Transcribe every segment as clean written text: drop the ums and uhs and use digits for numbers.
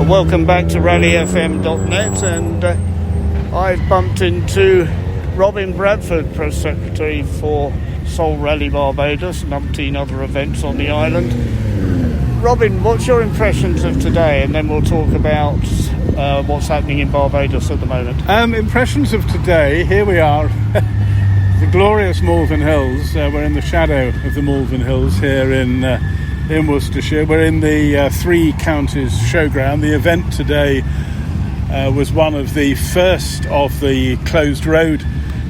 Well, welcome back to rallyfm.net, and I've bumped into Robin Bradford, Press Secretary for Sol Rally Barbados and umpteen other events on the island. Robin, what's your impressions of today? And then we'll talk about what's happening in Barbados at the moment. Impressions of today, here we are, the glorious Malvern Hills. We're in the shadow of the Malvern Hills here in Worcestershire. We're in the Three Counties Showground. The event today was one of the first of the closed road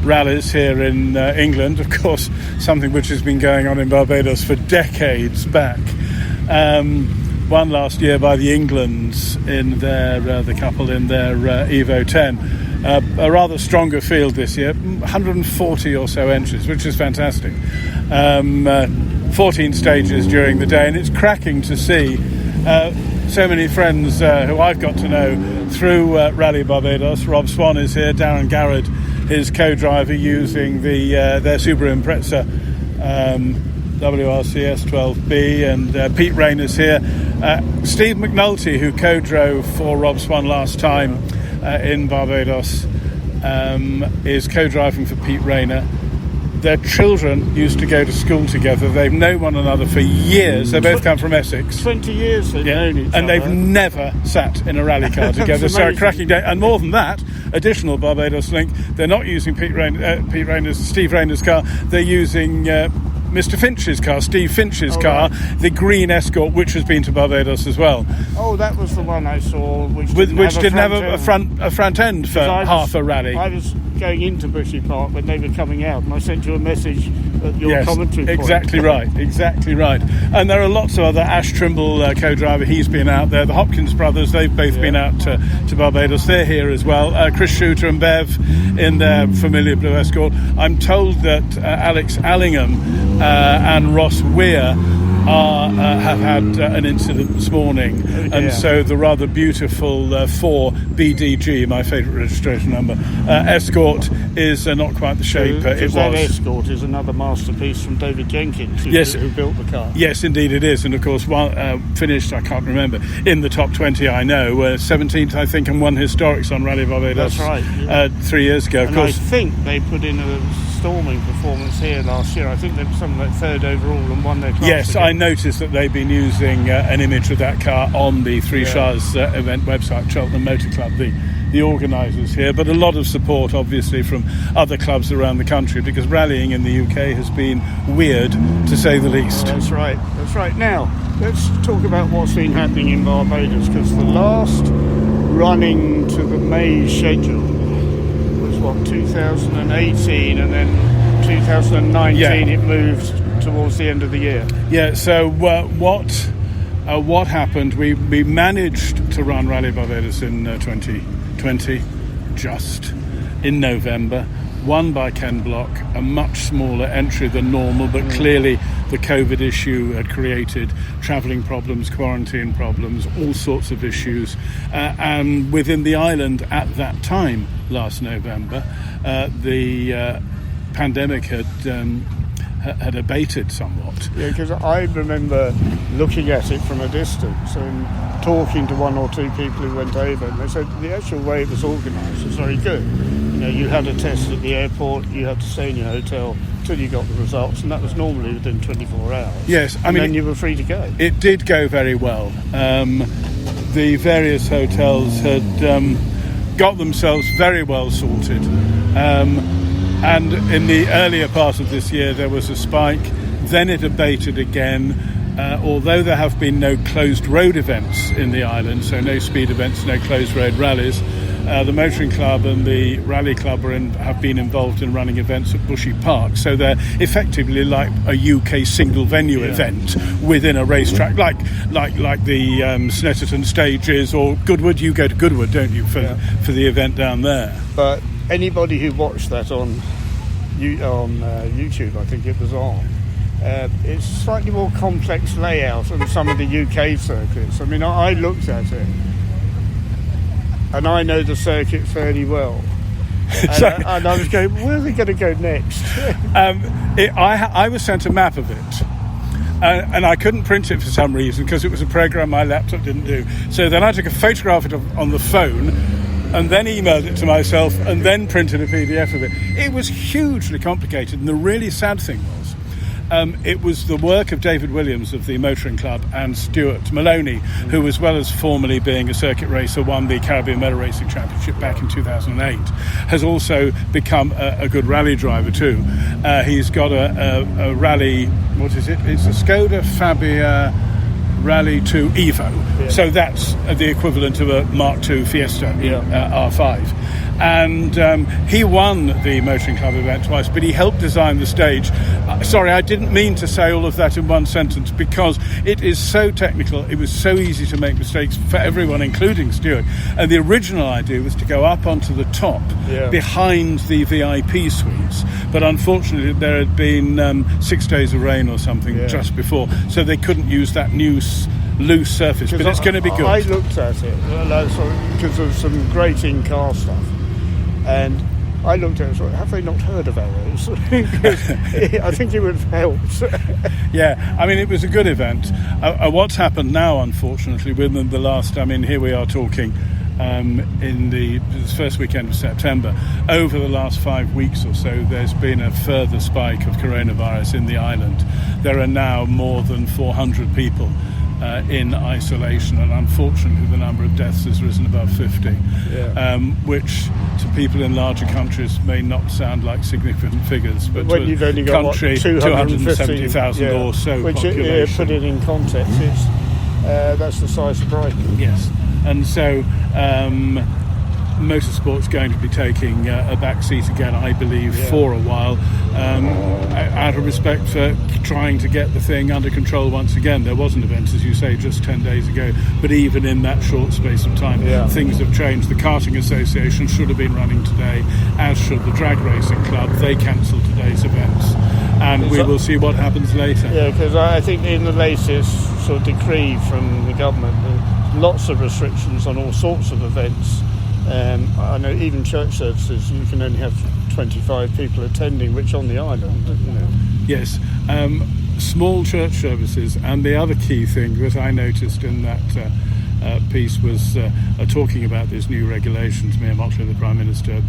rallies here in England. Of course, something which has been going on in Barbados for decades back. One last year by the Englands in their the couple in their Evo 10. A rather stronger field this year, 140 or so entries, which is fantastic. 14 stages during the day, and it's cracking to see so many friends who I've got to know through Rally Barbados. Rob Swan is here, Darren Garrett, his co-driver, using their Subaru Impreza WRCS 12B, and Pete Rayner's here. Steve McNulty, who co-drove for Rob Swan last time in Barbados, is co-driving for Pete Rayner. Their children used to go to school together. They've known one another for years. They both come from Essex. 20 years they've known each other. And they've never sat in a rally car together. So a cracking day. And more than that, additional Barbados link, they're not using Steve Rayner's car. They're using Mr. Finch's car, Steve Finch's car, right. The green Escort, which has been to Barbados as well. Oh, that was the one I saw, which didn't have a front end for half a rally. I was going into Bushy Park when they were coming out, and I sent you a message at your commentary point. Exactly right. And there are lots of other. Ash Trimble, co-driver, he's been out there. The Hopkins brothers, they've both been out to Barbados. They're here as well. Chris Shooter and Bev in their familiar blue Escort. I'm told that Alex Allingham and Ross Weir have had an incident this morning, and so the rather beautiful 4 BDG, my favourite registration number, Escort is not quite the shape it was. That Escort is another masterpiece from David Jenkins, who built the car. Yes, indeed it is, and of course finished, I can't remember, in the top 20 I know, 17th I think, and won historics on Rally Barbados. That's right. 3 years ago. Of course, I think they put in a storming performance here last year. I think they were something like third overall and won their class. Yes, again. I noticed that they've been using an image of that car on the Three Shires event website, Cheltenham Motor Club, the organisers here, but a lot of support obviously from other clubs around the country, because rallying in the UK has been weird, to say the least. That's right. Now, let's talk about what's been happening in Barbados, because the last running to the May schedule was 2018, and then 2019 it moved towards the end of the year. So what happened? We managed to run Rally Barbados in 2020, just in November, won by Ken Block, a much smaller entry than normal, but clearly the COVID issue had created travelling problems, quarantine problems, all sorts of issues, and within the island at that time, last November, the pandemic had abated somewhat. Yeah, because I remember looking at it from a distance and talking to one or two people who went over, and they said the actual way it was organised was very good. You had a test at the airport, you had to stay in your hotel till you got the results, and that was normally within 24 hours. Yes, and then you were free to go. It did go very well. The various hotels had got themselves very well sorted. And in the earlier part of this year, there was a spike. Then it abated again. Although there have been no closed road events in the island, so no speed events, no closed road rallies, the motoring club and the rally club have been involved in running events at Bushy Park. So they're effectively like a UK single venue event within a racetrack, like the Snetterton stages or Goodwood. You go to Goodwood, don't you, for the event down there? But anybody who watched that on YouTube, I think it was on, it's slightly more complex layout than some of the UK circuits. I mean, I looked at it, and I know the circuit fairly well. And I was going, where are they going to go next? I was sent a map of it. and I couldn't print it for some reason because it was a program my laptop didn't do. So then I took a photograph of it on the phone and then emailed it to myself and then printed a PDF of it. It was hugely complicated, and the really sad thing was it was the work of David Williams of the Motoring Club and Stuart Maloney, who, as well as formerly being a circuit racer, won the Caribbean Motor Racing Championship back in 2008, has also become a good rally driver too. He's got a rally, what is it? It's a Skoda Fabia Rally 2 Evo. So that's the equivalent of a Mark II Fiesta R5. And he won the Motoring Club event twice, but he helped design the stage. Sorry, I didn't mean to say all of that in one sentence, because it is so technical. It was so easy to make mistakes for everyone, including Stuart. And the original idea was to go up onto the top behind the VIP suites, but unfortunately there had been 6 days of rain or something just before, so they couldn't use that new loose surface, but it's going to be good. I looked at it because of some great in-car stuff, and I looked at it and thought, have they not heard of arrows? I think it would have helped. Yeah, I mean, it was a good event. What's happened now, unfortunately, within the last, I mean, here we are talking in the first weekend of September. Over the last 5 weeks or so, there's been a further spike of coronavirus in the island. There are now more than 400 people in isolation, and unfortunately the number of deaths has risen above 50, which to people in larger countries may not sound like significant figures, but when to you've only got country 270,000 or so which population, put it in context, it's that's the size of Brighton. Yes, and so motorsport's going to be taking a back seat again, I believe, for a while, out of respect for trying to get the thing under control once again. There was an event, as you say, just 10 days ago, but even in that short space of time, things have changed. The Karting Association should have been running today, as should the Drag Racing Club. They cancelled today's events, and we will see what happens later. Yeah, because I think in the latest sort of decree from the government, there's lots of restrictions on all sorts of events. I know even church services, you can only have 25 people attending, which on the island, you know. Yes, small church services, and the other key thing that I noticed in that piece was talking about these new regulations Mayor Mockley, the Prime Minister,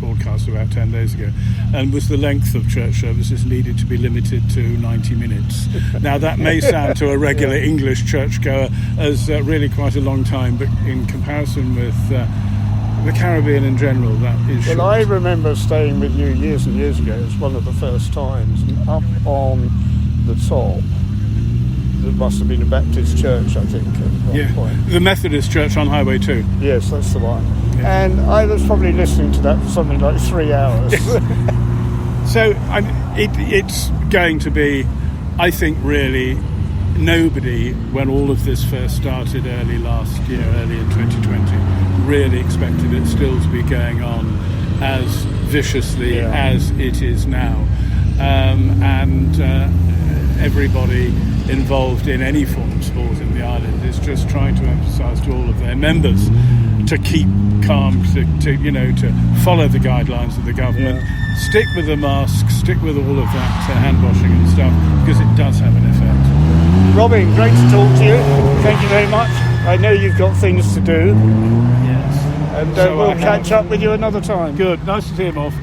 broadcast about 10 days ago, and was the length of church services needed to be limited to 90 minutes. Now that may sound to a regular English churchgoer as really quite a long time, but in comparison with the Caribbean in general, that is short. Well, I remember staying with you years and years ago. It was one of the first times, and up on the top there must have been a Baptist church, I think, at one point. The Methodist church on Highway 2. Yes, that's the one. And I was probably listening to that for something like 3 hours. So it's going to be, I think, really, nobody, when all of this first started early last year, early in 2020, really expected it still to be going on as viciously as it is now. And everybody involved in any form of sport in the island is just trying to emphasise to all of their members to keep calm, to follow the guidelines of the government, stick with the mask, stick with all of that hand washing and stuff, because it does have an effect. Robin, great to talk to you. Thank you very much. I know you've got things to do. Yes. And we'll catch up with you another time. Good. Nice to see him off.